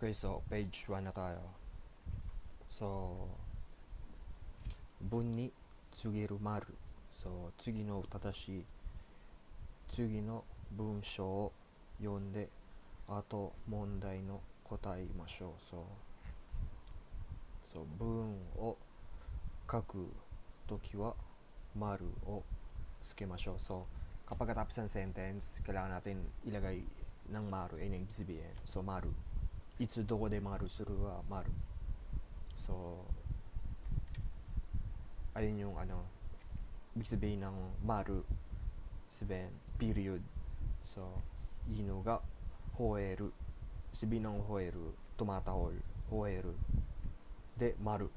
Okay, so page 1 na tayo. So, 文に告げる丸。So, 次の正しい、次の文章を読んで、あと問題の答えましょう。文を書くときは丸をつけましょう。So, kapag katapos ng sentence, kailangan natin ilagay ng maru. Ayun ang ibig sabihin. So, maru. いつどこでマルするはマル。So, ayun yung ibig sabihin ng maru, sabihin, period. So, ino ga hoeru. Sabihin ng hoeru, tumatahol. Hoeru. De, maru.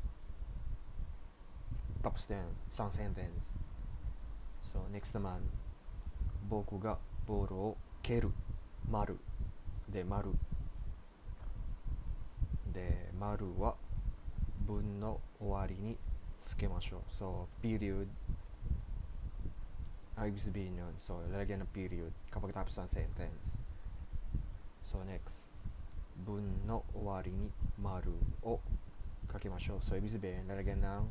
Tapos na yan, isang sentence. So, next naman, boku ga boru o keru. Maru. De, maru. De, maru wa 文の終わりにつけましょう。So, period. Ibig sabihin yun. So, lalagyan ng period kapag tapos ng sentence. So, next. 文の終わりに丸を書きましょう。So, ibig sabihin, lalagyan ng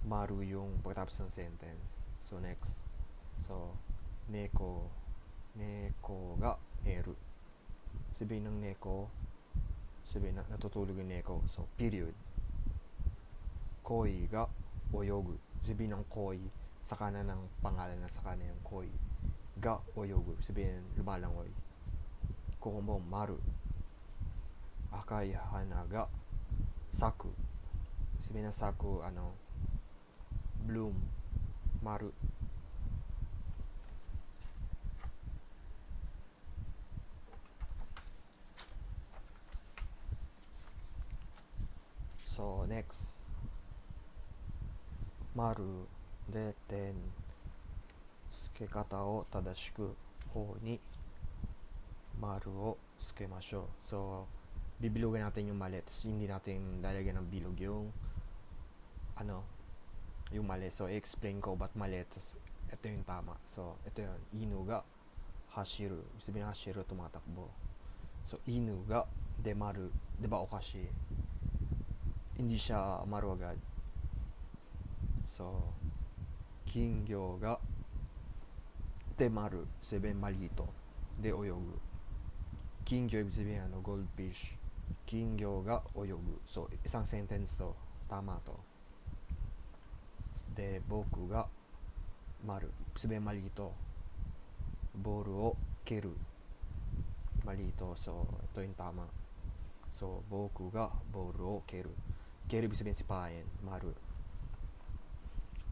maru yung pagkatapos ng sentence. So, next. So, neko. Neko ga neru. Sabihin ng neko, sabihin na natutulog yung neko. So, period. Koi ga oyogu. Sabihin ng koi, saka na ng pangalan na saka na yung koi. Ga oyogu. Sabihin lumalangoy. Komo maru. Akai hana ga saku. Sabihin ng saku, bloom. Maru. So, next. Maru de ten. 付け方を正しく方に丸をつけましょう。So, bibilugan natin yung mali. Tapos hindi natin lalagyan ng bilog yung yung mali. So, i-explain ko ba't mali. Tapos, ito yung tama. So, ito yun. Inu ga hashiru. Sabihin na hashiru, tumatakbo. So, inu ga demaru. Diba okashi? Hindi siya maru agad. So, kingyo ga demaru. Sabihin mali ito. De oyogu. Kingyo ibig sabihin goldfish. Kingyo ga oyogu. So, isang sentence to. Tama to. De, boku ga maru. Sabihin mali ito. Boru o keru. Mali ito. So, ito yung tama. So, boku ga boru o keru. Keru ibig sabihin sipahin. Maru.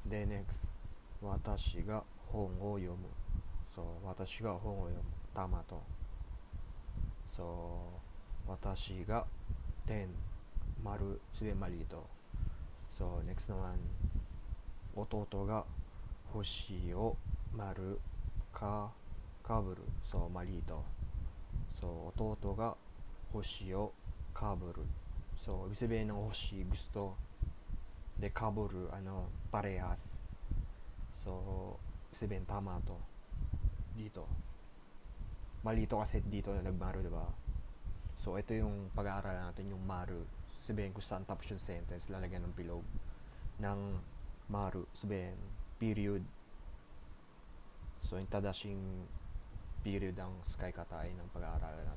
De, next. Watashi ga hon o yomu. So, watashi ga hon o yomu. Tama to. So, watashi ga ten. Maru. Sabihin mali ito. So, next naman. Ototo ga hoshi o maru ka kaburu. So, mali ito. So, ototo ga hoshi o kaburu. So, ibig sabihin ng hoshi, gusto. De, kaburu, parehas. So, ibig sabihin, tama to. Dito. Mali ito kasi dito na nagmaru, diba? So, ito yung pag-aaralan natin, yung maru. Sabihin kung saan tapos yung sentence, lalagyan ng bilog ng maru. Sabihin, period. So, yung tadashing period ang sky katai ng pag-aaralan